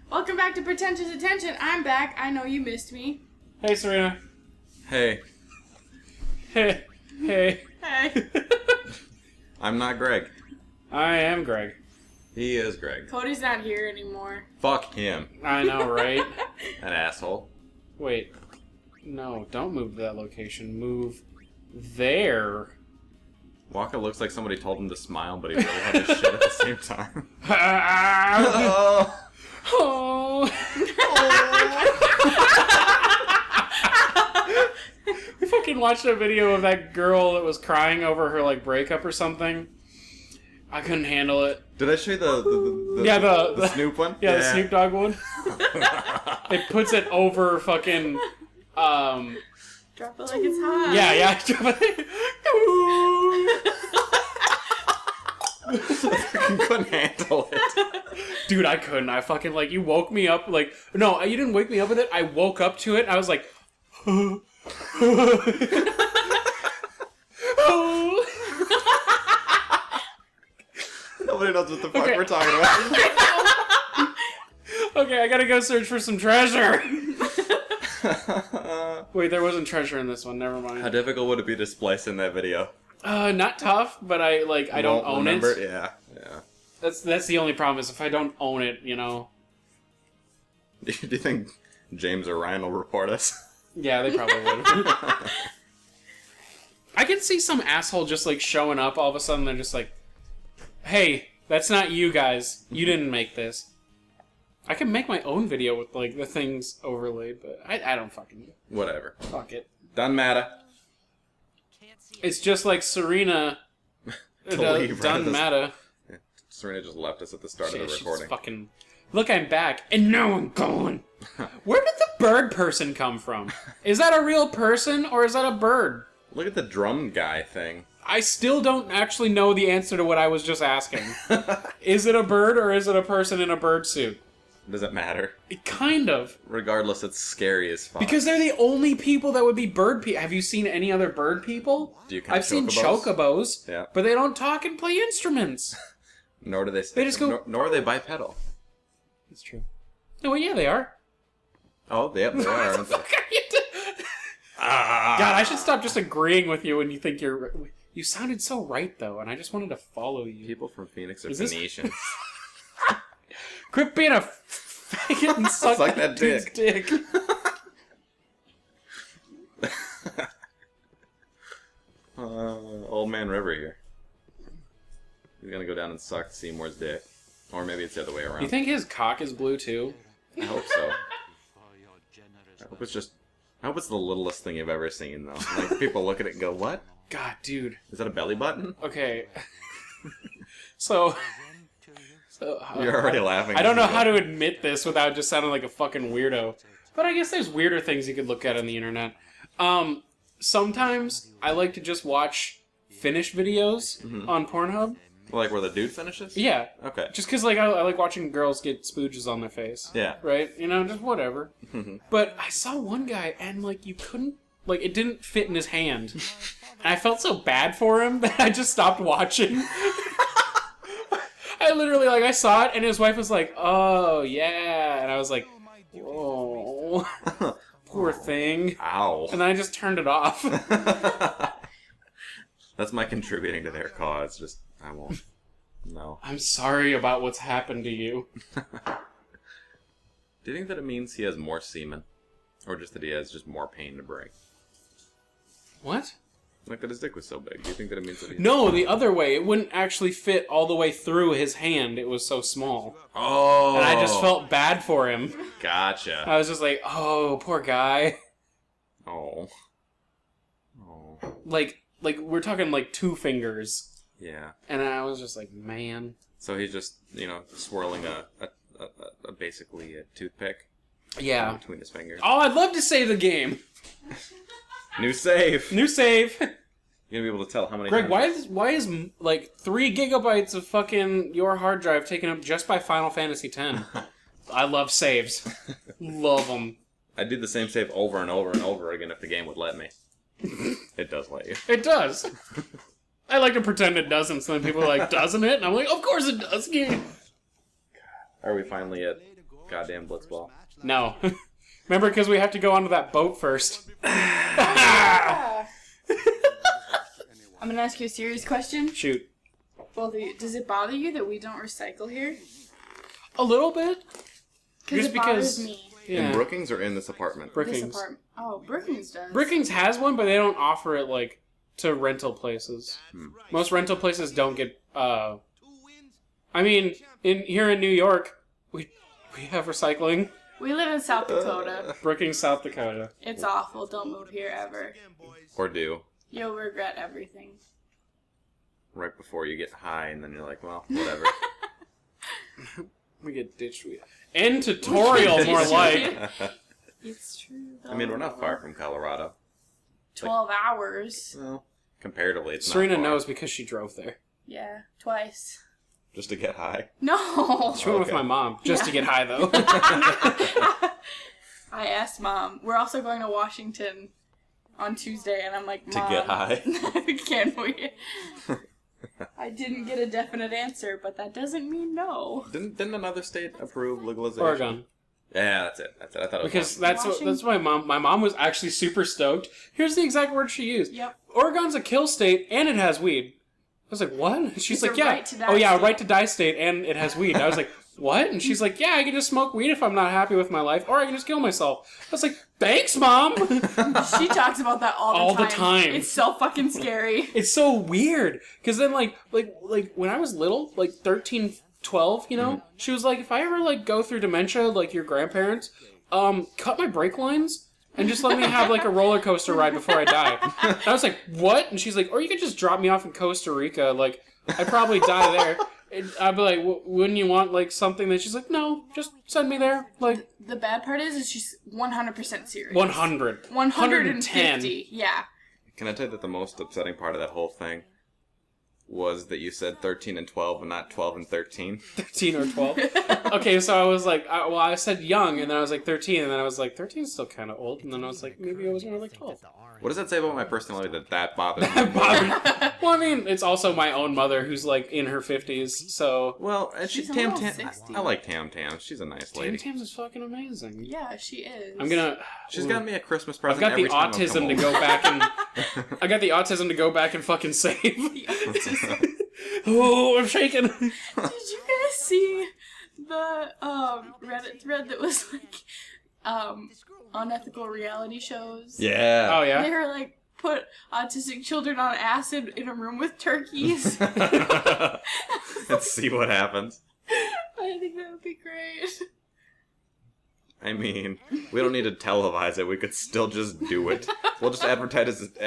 Welcome back to Pretentious Attention. I'm back. I know you missed me. Hey, Serena. Hey. Hey. Hey. Hey. I'm not Greg. I am Greg. He is Greg. Cody's not here anymore. Fuck him. I know, right? An asshole. Wait. No, don't move to that location. Move there. Walker looks like somebody told him to smile, but he really had his shit at the same time. Oh. We fucking watched a video of that girl that was crying over her like breakup or something. I couldn't handle it. Did I show you the Snoop one? Yeah, the Snoop Dogg one. It puts it over fucking Drop it like it's hot. yeah, drop it. I couldn't handle it. Dude, I couldn't. I fucking like you woke me up like no, you didn't wake me up with it. I woke up to it and I was like Nobody knows what the fuck Okay. we're talking about. Okay, I gotta go search for some treasure. Wait, there wasn't treasure in this one. Never mind. How difficult would it be to splice in that video? Not tough, but I don't Won't own remember? it. Yeah. That's the only problem is if I don't own it, you know. Do you think James or Ryan will report us? Yeah, they probably would. I can see some asshole just like showing up all of a sudden. They're just like, "Hey, that's not you guys. You didn't make this." I can make my own video with like the things overlaid, but I don't fucking Whatever. fuck it. Doesn't matter. It's just like Serena. leave right Doesn't at this- matter. Serena just left us at the start of the She's recording. fucking. Look, I'm back, and now I'm gone. Where did the bird person come from? Is that a real person or is that a bird? Look at the drum guy thing. I still don't actually know the answer to what I was just asking. Is it a bird or is it a person in a bird suit? Does it matter? Kind of. Regardless, it's scary as fuck. Because they're the only people that would be bird people. Have you seen any other bird people? Do you count I've seen chocobos? chocobos, Yeah. but they don't talk and play instruments. Nor do they. They just go- Nor are they bipedal. That's true. No, well, yeah, they are. Oh, yep, they are, aren't they? God, I should stop just agreeing with you when you think you're... You sounded so right, though, and I just wanted to follow you. People from Phoenix are Is this- Phoenicians. Quit being a faggot and suck Suck that that dude's dick. Old Man River here. He's gonna go down and suck Seymour's dick. Or maybe it's the other way around. You think his cock is blue, too? I hope so. I hope it's just... I hope it's the littlest thing you've ever seen, though. Like, people look at it and go, what? God, dude. Is that a belly button? Okay. So You're already laughing. I don't know how to admit this without just sounding like a fucking weirdo. But I guess there's weirder things you could look at on the internet. Sometimes I like to just watch finish videos on Pornhub. Like where the dude finishes? Yeah. Okay. Just because like, I like watching girls get spooges on their face. Yeah. Right? You know, just whatever. But I saw one guy and like you couldn't... Like, it didn't fit in his hand. And I felt so bad for him that I just stopped watching. I literally, like, I saw it, and his wife was like, oh, yeah. And I was like, oh, poor thing. Ow. And then I just turned it off. That's my contributing to their cause. Just, I won't. No. I'm sorry about what's happened to you. Do you think that it means he has more semen? Or just that he has just more pain to bring? What? Like that his dick was so big. Do you think that it means that he... No, the other way. It wouldn't actually fit all the way through his hand. It was so small. Oh! And I just felt bad for him. Gotcha. I was just like, oh, poor guy. Oh. Oh. Like we're talking like 2 fingers. Yeah. And I was just like, man. So he's just, swirling a basically a toothpick Yeah. between his fingers. Oh, I'd love to save the game. New save! New save. You're gonna be able to tell how many Greg, times... why is like 3 gigabytes of fucking your hard drive taken up just by Final Fantasy X? I love saves. Love them. I'd do the same save over and over and over again if the game would let me. It does let you. It does. I like to pretend it doesn't, so then people are like, doesn't it? And I'm like, of course it does. Are we finally at goddamn blitzball. No. Remember, because we have to go onto that boat first. I'm gonna ask you a serious question. Shoot. Both of you. Does it bother you that we don't recycle here? A little bit. Because Just it bothers because- me. Yeah. In Brookings or in this apartment? This Brookings. apartment. Oh, Brookings does. Brookings has one, but they don't offer it, like, to rental places. Most rental places don't get, I mean, here in New York, we have recycling. We live in South Dakota. Brookings, South Dakota. It's awful. Don't move here ever. Or do. You'll regret everything. Right before you get high, and then you're like, well, whatever. We get ditched. End tutorial, more like. It's true, though. I mean, we're not far from Colorado. 12 hours. Well, comparatively, it's Serena not far. knows because she drove there. Yeah, twice. Just to get high. No! She went with Okay. my mom, just to get high, though. I asked Mom. We're also going to Washington on Tuesday, and I'm like, To Mom, get high? can we? I didn't get a definite answer, but that doesn't mean no. Didn't another state approve legalization? Oregon. Yeah, that's it. I thought it was Because Washington. that's why my mom was actually super stoked. Here's the exact word she used. Yep. Oregon's a kill state and it has weed. I was like, what? She's It's like, a yeah. right to die Oh yeah, state. right to die state and it has weed. I was like, what? And she's like, yeah, I can just smoke weed if I'm not happy with my life, or I can just kill myself. I was like, thanks, Mom. She talks about that All the the time. It's so fucking scary. It's so weird. Because then, like when I was little, like 13, 12, you know, she was like, if I ever, like, go through dementia, like your grandparents, cut my brake lines and just let me have, like, a roller coaster ride before I die. And I was like, what? And she's like, or you could just drop me off in Costa Rica. Like, I'd probably die there. And I'd be like, wouldn't you want, like, something that she's like, no, just send me there. Like, The bad part is she's 100% serious. 100. 150. Yeah. Can I tell you that the most upsetting part of that whole thing was that you said 13 and 12 and not 12 and 13? 13 or 12. Okay, so I was like, I said young, and then I was like 13, and then I was like, 13 is still kind of old, and then I was like, maybe I was more like 12. What does that say about my personality that bothers me? Well, I mean, it's also my own mother who's like in her 50s, so. Well, and She's Tam almost Tam. 60. I like Tam Tam. She's a nice Tam lady. Tams is fucking amazing. Yeah, she is. I'm gonna. She's Ooh. got me a Christmas I've present got the every time I'll come autism to home. go back and. I got the autism to go back and fucking save. Oh, I'm shaking. Did you guys see the Reddit thread that was like unethical reality shows? Yeah. Oh They yeah. were like put autistic children on acid in a room with turkeys. Let's see what happens. I think that would be great. I mean, we don't need to televise it. We could still just do it. We'll just advertise it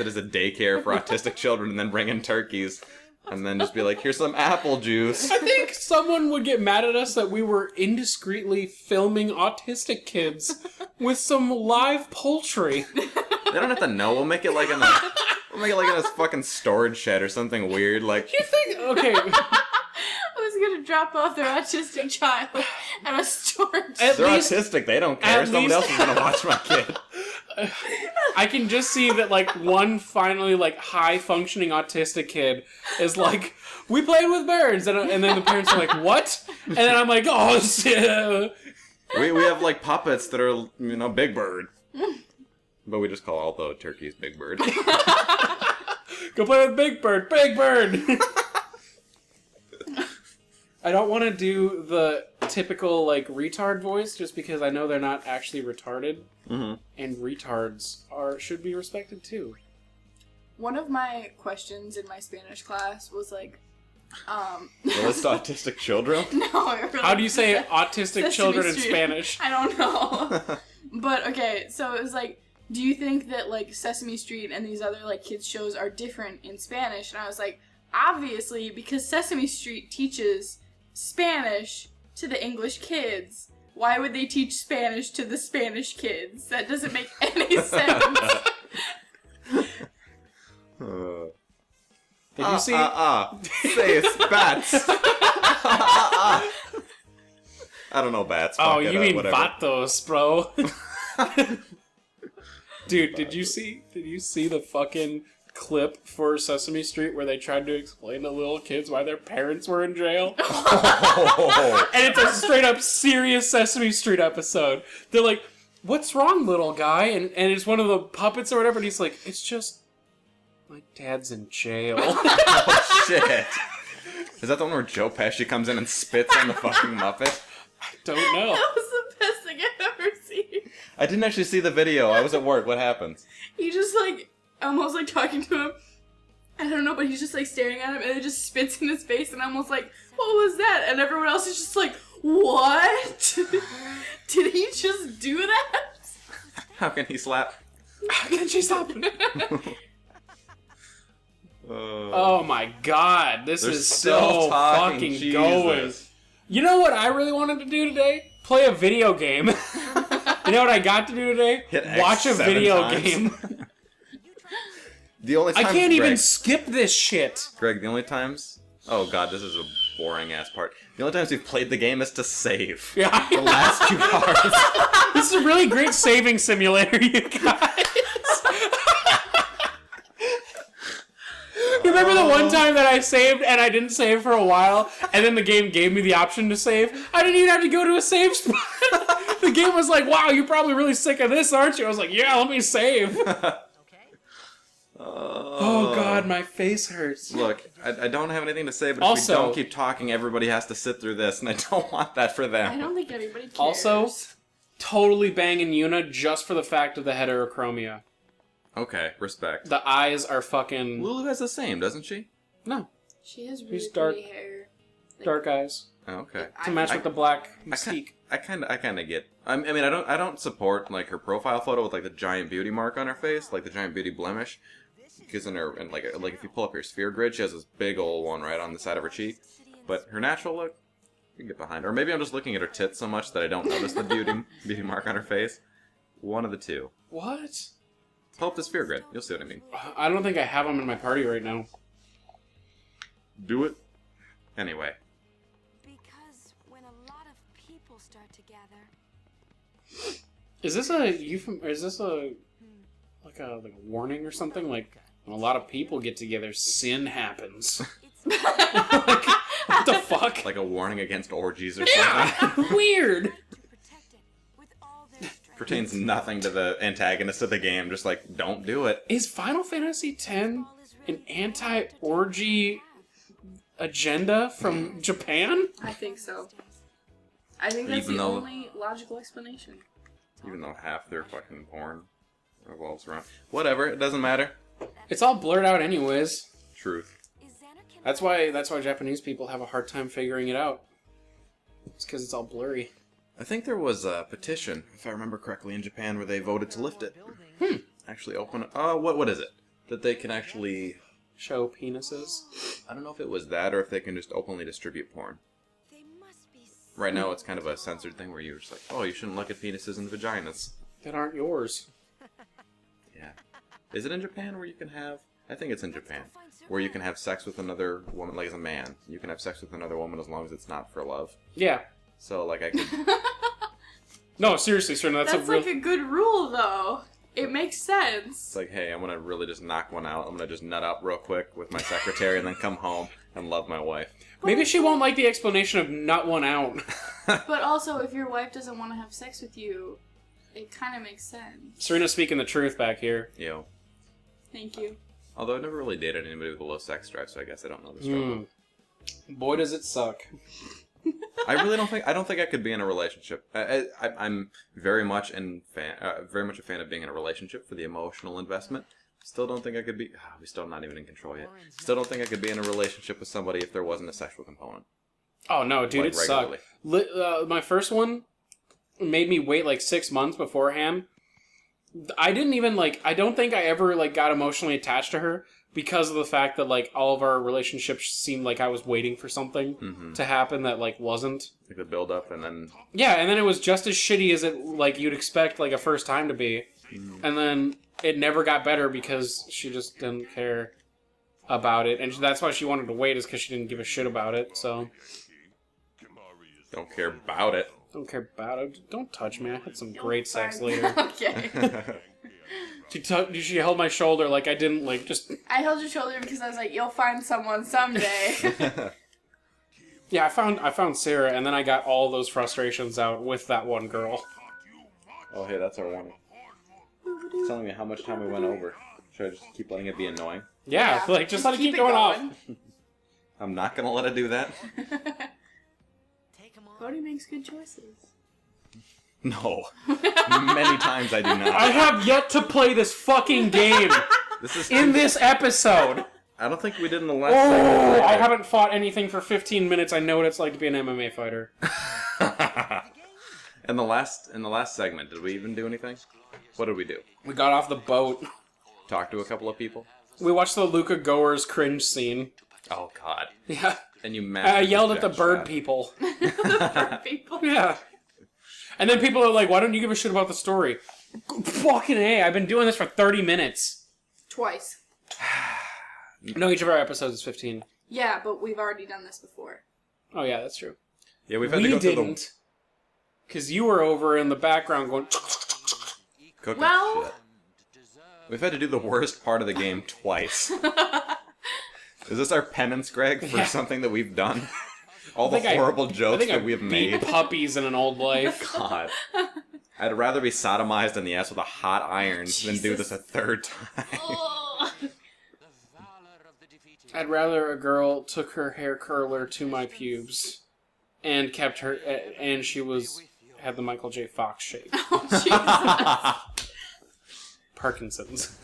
as a daycare for autistic children and then bring in turkeys. And then just be like, here's some apple juice. I think someone would get mad at us that we were indiscreetly filming autistic kids with some live poultry. They don't have to know. We'll make it like in a fucking storage shed or something weird. Like, You think? Okay. I was gonna drop off their autistic child at a storage. At they're least- autistic. They don't care. at Someone least- else is gonna watch my kid. I can just see that, like, one finally, like, high-functioning autistic kid is like, we played with birds, and then the parents are like, what? And then I'm like, oh, shit. We have like puppets that are, Big Bird. But we just call all the turkeys Big Bird. Go play with Big Bird, Big Bird! I don't want to do the typical, like, retard voice, just because I know they're not actually retarded. Mm-hmm. And retards should be respected, too. One of my questions in my Spanish class was like, List autistic children? no, it really How do you say was autistic Sesame children in Street. Spanish? I don't know. But okay, so it was like, do you think that like Sesame Street and these other like kids shows are different in Spanish? And I was like, obviously, because Sesame Street teaches Spanish to the English kids. Why would they teach Spanish to the Spanish kids? That doesn't make any sense. Did you see? Say spats. I don't know bats. Oh, Fuck it, you mean whatever. vatos, bro. Dude, did you see the fucking clip for Sesame Street where they tried to explain to little kids why their parents were in jail. Oh. And it's a straight up serious Sesame Street episode. They're like, "What's wrong, little guy?" And it's one of the puppets or whatever, and he's like, "It's just my dad's in jail." Oh, shit. Is that the one where Joe Pesci comes in and spits on the fucking Muppet? I don't know. That was the best thing I've ever seen. I didn't actually see the video. I was at work. What happens? He just like almost like talking to him. I don't know, but he's just like staring at him, and it just spits in his face, and almost like, what was that? And everyone else is just like, what? Did he just do that? How can he slap? How can she stop? Oh my god, this They're is still so talking, fucking Jesus. going. You know what I really wanted to do today? Play a video game. You know what I got to do today? Hit X Watch a 7 video times. game. The only I times, can't even Greg, skip this shit. Greg, the only times... Oh god, this is a boring ass part. The only times we've played the game is to save. Yeah. The last 2 parts. This is a really great saving simulator, you guys. Remember the one time that I saved and I didn't save for a while, and then the game gave me the option to save? I didn't even have to go to a save spot. The game was like, "Wow, you're probably really sick of this, aren't you?" I was like, "Yeah, let me save." Oh god, my face hurts. Look, I don't have anything to say, but Also- if we don't keep talking, everybody has to sit through this, and I don't want that for them. I don't think anybody cares. Also, totally banging Yuna just for the fact of the heterochromia. Okay, respect. The eyes are fucking... Lulu has the same, doesn't she? No, she has really She's dark. pretty hair. Like, dark eyes. Oh, okay. To match with the black I mystique. kind of get. I mean, I don't support like her profile photo with like the giant beauty mark on her face, like the giant beauty blemish. Because like if you pull up her sphere grid, she has this big old one right on the side of her cheek. But her natural look, you can get behind her. Or maybe I'm just looking at her tits so much that I don't notice the beauty mark on her face. One of the two. What? Pull up the sphere grid. You'll see what I mean. I don't think I have them in my party right now. Do it. Anyway. Because when a lot of people start to gather, Is this a is this a like a warning or something? Like when a lot of people get together, sin happens. it's What the fuck? Like a warning against orgies or something. Yeah, weird. to protect it with all their strength. Pertains nothing to the antagonist of the game. Just like, don't do it. Is Final Fantasy X an anti-orgy agenda from Japan? I think so. I think that's Even the though- only logical explanation. Even though half their fucking porn revolves around. Whatever, it doesn't matter. It's all blurred out anyways. Truth. That's why Japanese people have a hard time figuring it out. It's because it's all blurry. I think there was a petition, if I remember correctly, in Japan where they voted to lift it. Actually open it. What is it? That they can actually... Show penises. I don't know if it was that or if they can just openly distribute porn. They must be Right now it's kind of a censored thing where you're just like, oh, you shouldn't look at penises and vaginas. That aren't yours. Yeah. Is it in Japan where you can have... I think it's in Japan. Where you can have sex with another woman, like as a man. You can have sex with another woman as long as it's not for love. Yeah. So, like, I could... No, seriously, Serena, that's That's a real... like a good rule, though. It makes sense. It's like, hey, I'm gonna really just knock one out. I'm gonna just nut out real quick with my secretary and then come home and love my wife. Maybe she won't like the explanation of nut one out. But also, if your wife doesn't want to have sex with you, it kind of makes sense. Serena's speaking the truth back here. Yo. Thank you. Although I've never really dated anybody with a low sex drive, so I guess I don't know the struggle. Boy, does it suck. I really don't think I could be in a relationship. I'm very much very much a fan of being in a relationship for the emotional investment. Still don't think I could be. We're still not even in control yet. Still don't think I could be in a relationship with somebody if there wasn't a sexual component. Oh, no, dude, Like, it sucked. My first one made me wait like 6 months beforehand. I didn't even, I don't think I ever, got emotionally attached to her because of the fact that, all of our relationships seemed like I was waiting for something to happen that, wasn't. Like the build up and then... Yeah, and then it was just as shitty as it, you'd expect, a first time to be. And then it never got better because she just didn't care about it. And that's why she wanted to wait, is because she didn't give a shit about it, so... Don't care about it. Don't care about it. Don't touch me. I had some great sex later. Okay. She held my shoulder like I didn't, like, just... I held your shoulder because I was like, you'll find someone someday. Yeah, I found Sarah, and then I got all those frustrations out with that one girl. Oh, hey, that's our warning. It's telling me how much time we went over. Should I just keep letting it be annoying? Yeah, Yeah, like, just let it keep going off. I'm not gonna let it do that. Bodhi makes good choices. No. Many times I do not. I have yet to play this fucking game This is in this episode. I don't think we did in the last Oh, segment. I haven't fought anything for 15 minutes. I know what it's like to be an MMA fighter. In the last segment, did we even do anything? What did we do? We got off the boat. Talk to a couple of people? We watched the Luca Goers cringe scene. Oh, God. Yeah. And you I yelled at the jet bird shot. people. The bird people. Yeah. And then people are like, why don't you give a shit about the story? Fucking A, I've been doing this for 30 minutes. Twice. No, each of our episodes is 15. Yeah, but we've already done this before. Oh, yeah, that's true. Yeah, we've had to We go through didn't. Because you were over in the background going... cooking Well- shit. We've had to do the worst part of the game twice. Is this our penance, Greg, for Yeah. something that we've done? All the I think horrible jokes I that we have beat made? puppies in an old life. God. I'd rather be sodomized in the ass with a hot iron than do Jesus. this a third time. Oh. I'd rather a girl took her hair curler to my pubes and kept her... and she had the Michael J. Fox shape. Oh, Jesus. Parkinson's.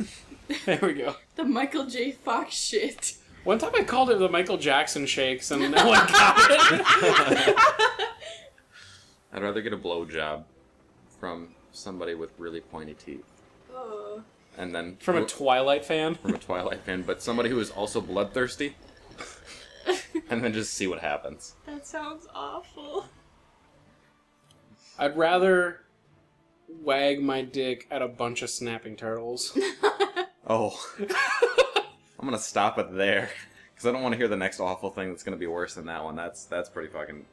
There we go. The Michael J. Fox shit. One time I called it the Michael Jackson shakes, and no one got it. I'd rather get a blowjob from somebody with really pointy teeth. Oh. And then... From a Twilight fan. From a Twilight fan, but somebody who is also bloodthirsty. And then just see what happens. That sounds awful. I'd rather wag my dick at a bunch of snapping turtles. Oh. I'm gonna stop it there. Because I don't want to hear the next awful thing that's gonna be worse than that one. That's pretty fucking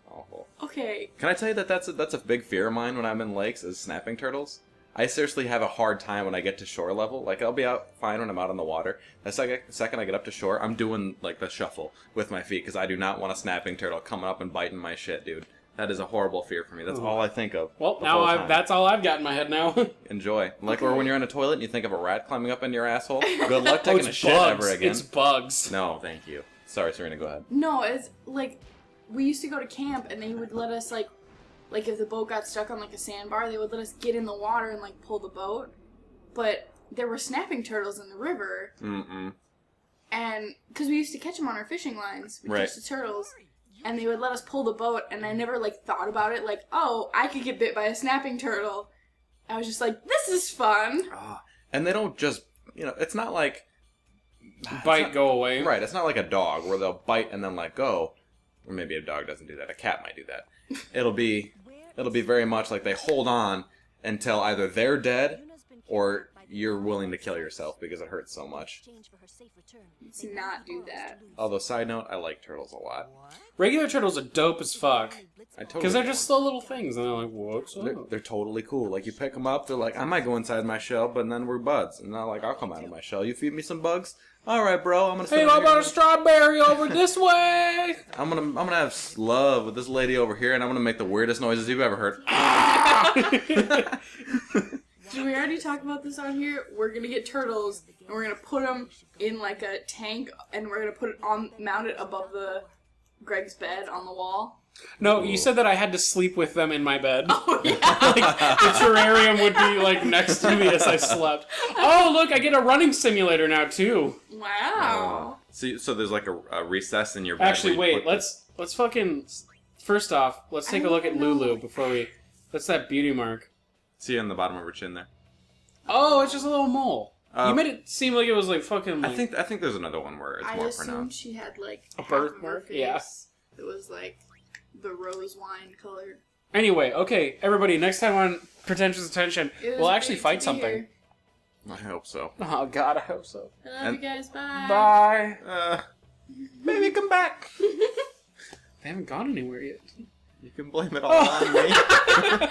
awful. Okay. Can I tell you that that's a big fear of mine when I'm in lakes, is snapping turtles? I seriously have a hard time when I get to shore level. Like, I'll be out fine when I'm out on the water. The second I get up to shore, I'm doing, like, the shuffle with my feet, because I do not want a snapping turtle coming up and biting my shit, dude. That is a horrible fear for me. That's all I think of. Well, the now whole time. that's all I've got in my head now. Enjoy. Like, or Okay. when you're in a toilet and you think of a rat climbing up in your asshole. Good luck taking a it's shit bugs. ever again. It's bugs. No, thank you. Sorry, Serena, go ahead. No, it's like we used to go to camp and they would let us like if the boat got stuck on like a sandbar, they would let us get in the water and like pull the boat. But there were snapping turtles in the river, Mm-mm. and because we used to catch them on our fishing lines, we Right. catch the turtles, and they would let us pull the boat. And I never like thought about it, like, oh, I could get bit by a snapping turtle. I was just like, this is fun. And they don't just, it's not like... Bite, go away. Right, it's not like a dog where they'll bite and then let go. Or maybe a dog doesn't do that. A cat might do that. It'll be very much like they hold on until either they're dead or you're willing to kill yourself because it hurts so much. Let's not do that. Although, side note, I like turtles a lot. Regular turtles are dope as fuck. I totally Because they're just slow little things, and they're like, what's They're, up? they're totally cool. Like, you pick them up, they're like, I might go inside my shell, but then we're buds. And they're like, I'll come out of my shell. You feed me some bugs? Alright, bro, I'm gonna Hey, sit how over about a here. strawberry over this way? I'm gonna have love with this lady over here, and I'm gonna make the weirdest noises you've ever heard. Did we already talk about this on here? We're gonna get turtles, and we're gonna put them in like a tank, and we're gonna put it mount it above the Greg's bed on the wall. No, you said that I had to sleep with them in my bed. Oh yeah. Like, the terrarium would be, like, next to me as I slept. Oh, look, I get a running simulator now, too. Wow. So there's like a recess in your bed. Actually, where you wait, put let's fucking... First off, let's take a look at Lulu before we... That's that beauty mark. See on the bottom of her chin there. Oh, it's just a little mole. You made it seem like it was, like, fucking... Like, I think there's another one where it's I more assumed pronounced. she had like A half birthmark? of her face. Yeah. It was like the rose wine colored. Anyway, okay, everybody, next time on Pretentious Attention, It was we'll actually great fight to be something. here. I hope so. Oh, God, I hope so. I love And- you guys. Bye. Bye. Baby, come back. They haven't gone anywhere yet. You can blame it all on me.